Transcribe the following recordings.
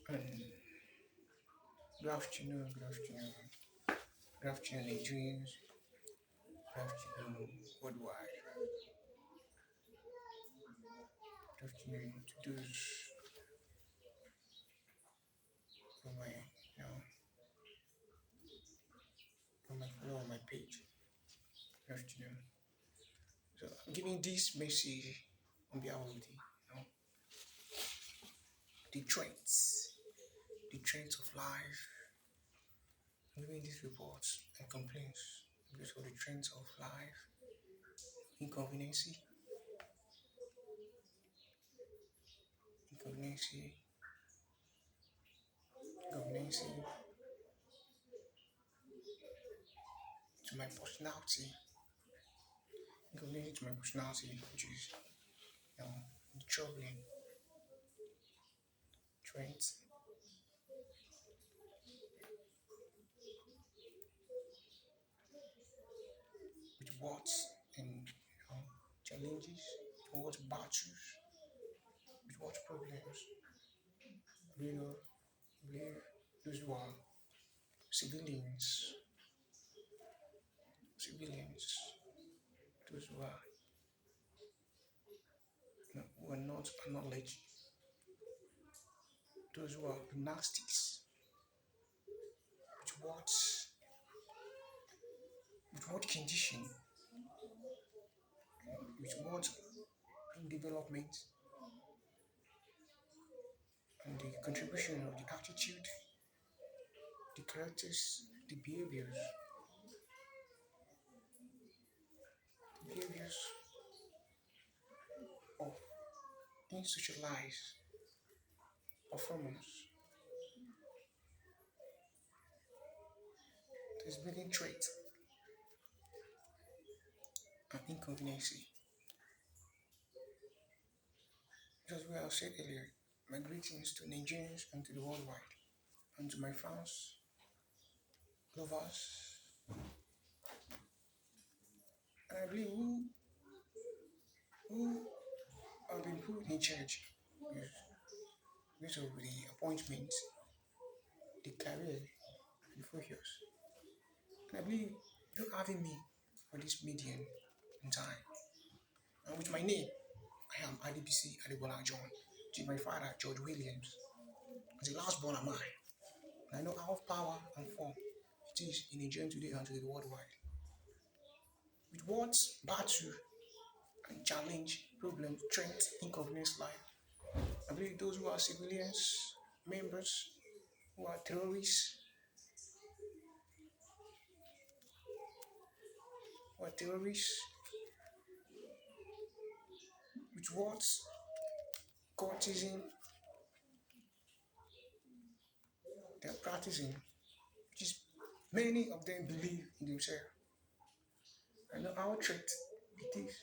And good afternoon, good afternoon, good afternoon, Nigerians, good afternoon, worldwide, good afternoon to those on my, on my follow on my page. Good afternoon. So I'm giving this message on behalf of the traits of life. I'm giving these reports and complaints because of the trends of life, inconveniency, inconveniency, inconveniency to my personality, inconveniency to my personality, which is the troubling traits with what and challenges, with what battles, with what problems. Believe those who are civilians, civilians, those who are not acknowledged, those who are gymnastics, with what condition, with what development, and the contribution of the attitude, the characters, the behaviors of insocialized performance, this building trait and inconveniency. Just what I said earlier, my greetings to Nigerians and to the worldwide, and to my fans, lovers, and I believe who have been put in charge because of the appointment, the career, and the focus. And I believe you having me for this medium in time. And with my name, I am IDBC Adebola John, which is my father, George Williams. As the last born am I. And I know how power and form it is in Nigeria today and to the worldwide. With what battle and challenge, problem, strength, inconvenience life. I believe those who are civilians, members, who are terrorists, who are terrorists, with what cultism they are practicing, which is many of them believe in themselves. I know how threat it is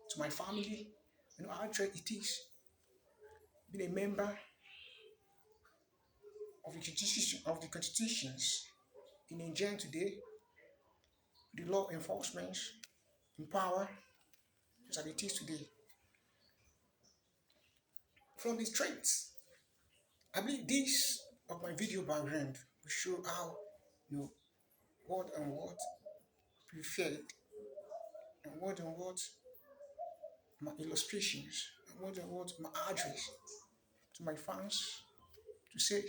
to my family. I know how threat it is being a member of the constitutions in Nigeria today, the law enforcement in power as it is today. From the traits, I believe this of my video background will show how what and what preferred and what my illustrations and what my address to my fans to say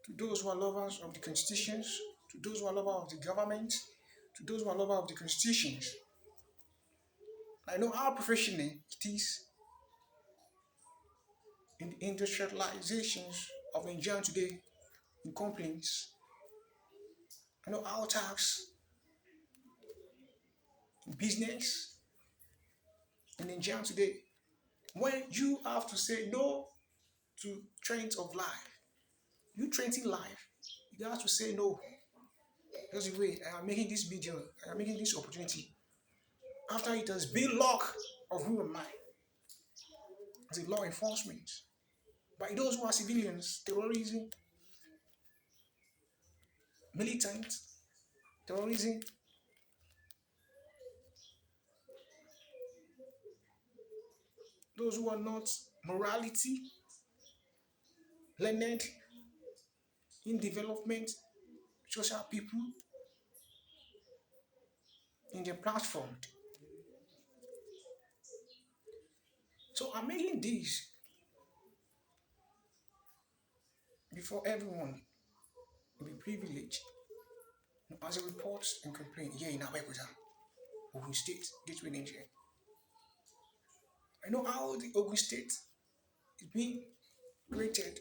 to those who are lovers of the constitutions, to those who are lovers of the government, to those who are lovers of the constitutions. I know how professional it is in the industrializations of Nigeria today in complaints. I know how tax in business in Nigeria today. When you have to say no to trends of life, you trending life, you have to say no. That's the way I am making this video, I am making this opportunity. After it has been luck of who am I as a law enforcement, by those who are civilians, terrorism, militant, terrorism, those who are not morality, learned in development, social people in their platform. So I'm making this before everyone will be privileged as a report and complaint here in Abeokuta, Ogun State, Gateway Nigeria. I know how the Ogun State is being created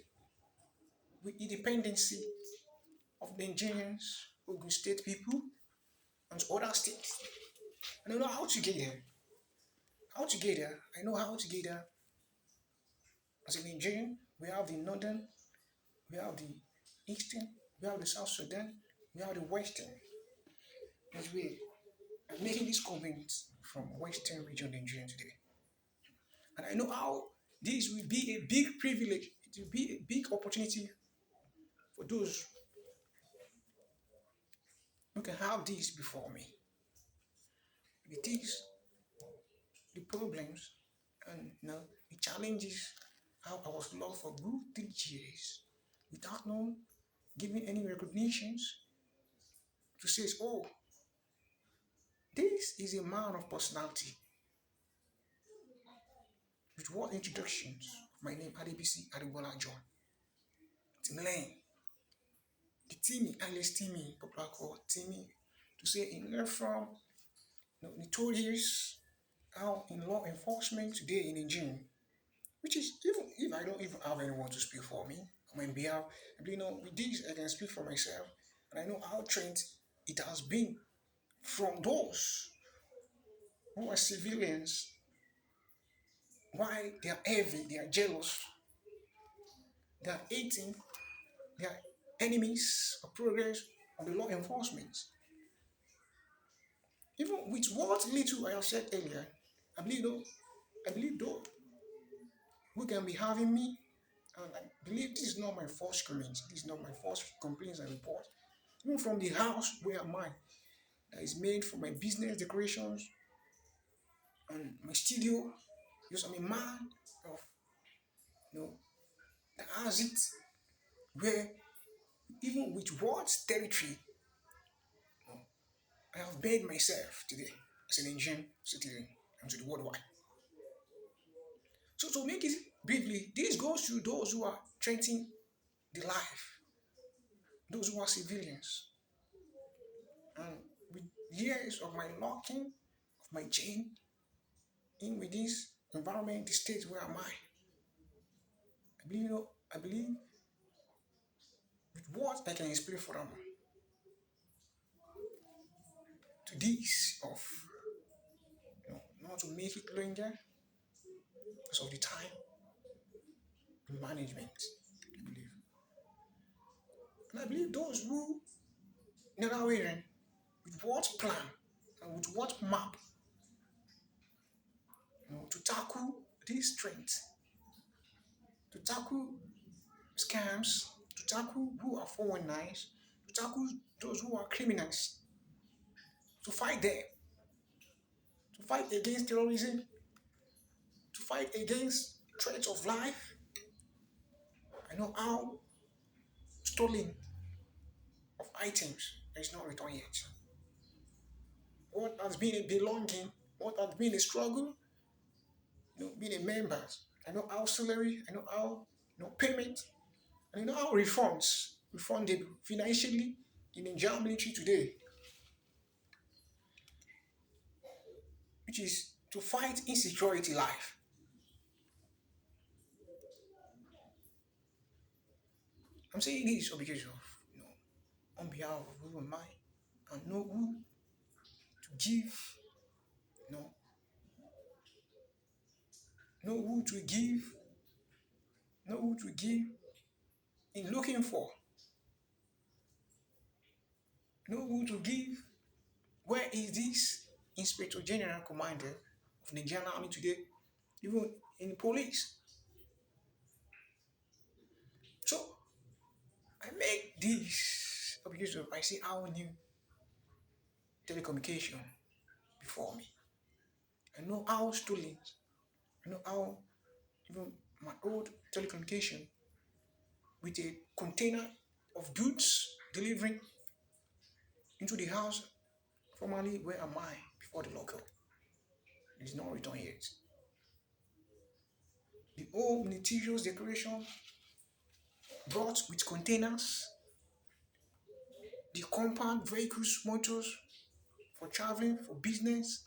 with independency of the Nigerians, Ogun State people, and other states. And I know how to get there. How to get there? I know how to get there. As a Nigerian, we have the northern, we have the eastern, we have the South Sudan, we have the western. As we are making this comment from western region Nigeria today. And I know how this will be a big privilege, it will be a big opportunity for those who can have this before me. The things, the problems, and the challenges, how I was locked for good 3 years without no giving any recognitions to say, oh, this is a man of personality. With what introductions? My name Adebisi Adebola John. Timlane. The Timmy, alias Timmy, popular called Timmy, to say in learn from notorious how in law enforcement today in Nigeria, which is even if I don't even have anyone to speak for me on my behalf, with this I can speak for myself, and I know how trained it has been from those who are civilians. Why they are heavy, they are jealous, they are hating, they are enemies of progress of the law enforcement. Even with what little I have said earlier, I believe though, I believe though who can be having me, and I believe this is not my first comment, this is not my first complaints and report. Even from the house where am I, that is made for my business decorations and my studio, because I'm a man of that has it where even with what territory I have made myself today as an Nigerian citizen and to the worldwide. So to make it briefly, this goes to those who are threatening the life, those who are civilians. And with years of my locking, of my chain, in with this environment, the state where am I believe with what I can explain for them to this of not to make it longer because of the time management, I believe. And I believe those who never wearing with what plan and with what map to tackle these trends, to tackle scams, to tackle who are 419s, to tackle those who are criminals, to fight them, to fight against terrorism, to fight against threats of life. I know how stealing of items is not returned yet. What has been a belonging, what has been a struggle, being a member. I know how salary, I know how payment, and I know how reforms, refundable financially in the Nigerian military today, which is to fight insecurity life. I'm saying this because of, on behalf of who am I, and know who to give, know, know who to give, know who to give in looking for, know who to give. Where is this Inspector General Commander of the Nigerian Army today, even in police? So I make this because of I see how new telecommunication before me. I know how stolen, I know how even my old telecommunication with a container of goods delivering into the house. Formerly, where am I before the lockup? There is no return yet. The home interiors decoration brought with containers, the compound vehicles, motors for traveling, for business,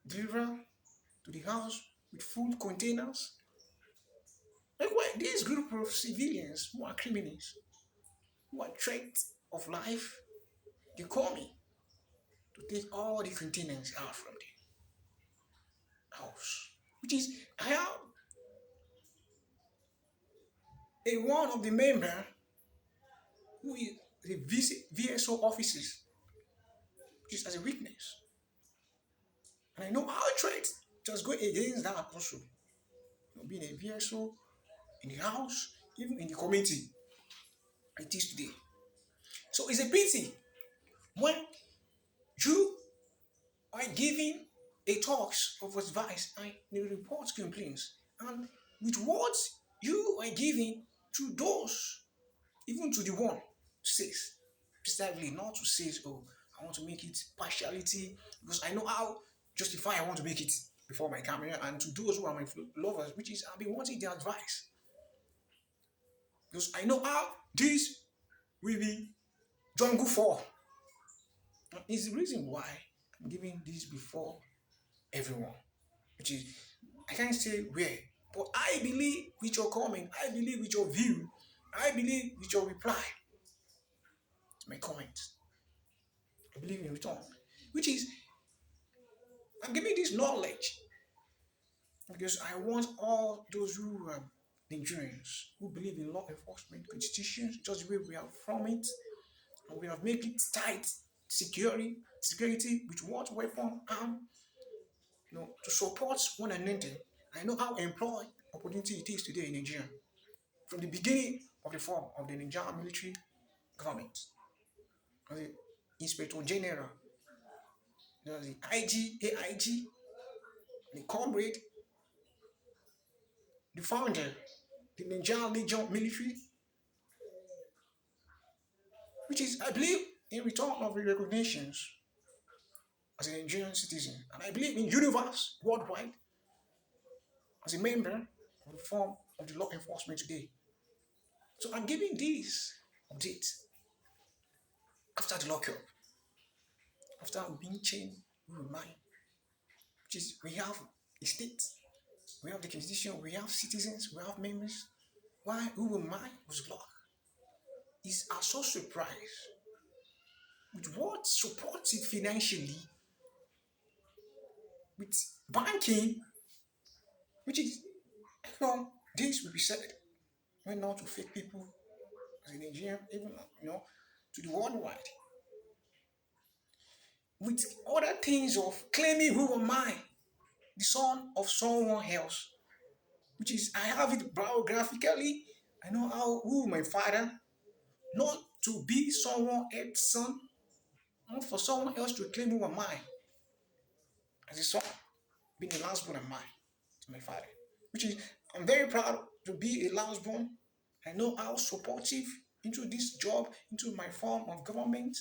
deliver to the house with food containers. Like why this group of civilians who are criminals, who are threat of life, they call me to take all the containers out from the house. Which is I have a one of the member who is the VSO officers, which is as a witness. And I know how threat just go against that also. Being a VSO in the house, even in the community, it is today. So it's a pity when you are giving a talks of advice and the report complaints, and with words you are giving to those, even to the one says, precisely not to say, oh, I want to make it partiality because I know how justify I want to make it before my camera, and to those who are my lovers, which is I've been wanting their advice because I know how this will be jungle for. It's the reason why I'm giving this before everyone, which is I can't say where, but I believe with your comment, I believe with your view, I believe with your reply to my comment. I believe in return, which is I'm giving this knowledge because I want all those who are Nigerians who believe in law enforcement, constitutions, just the way we are from it, and we have made it tight, security with what weapon, arm, to support one another. I know how employed opportunity it is today in Nigeria. From the beginning of the form of the Nigerian military government, the Inspector General, the IG, AIG, the comrade, the founder, the Nigerian Legion military, which is, I believe, in return of the recognitions as a Nigerian citizen. And I believe in universe worldwide as a member of the form of the law enforcement today. So I'm giving this update after the lockup, after being chained, who am I? Which is, we have a state, we have the constitution, we have citizens, we have members. Why who am I was locked? Is are so surprised with what supports it financially, with banking, which is, this will be said when not to fake people as a Nigerian, even to the worldwide. With other things of claiming who am I, the son of someone else, which is I have it biographically. I know how who my father, not to be someone else's son, not for someone else to claim who am I as a son, being the last born of mine to my father. Which is I'm very proud to be a last born. I know how supportive into this job, into my form of government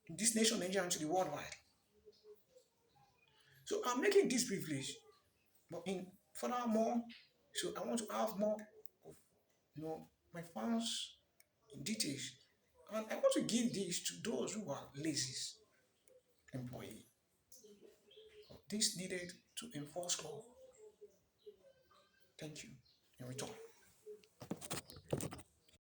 in this nation, Nigeria, and to the worldwide. So I'm making this privilege, but in furthermore, so I want to have more of my fans in details. And I want to give this to those who are lazy employee. This needed to enforce law. Thank you. In return.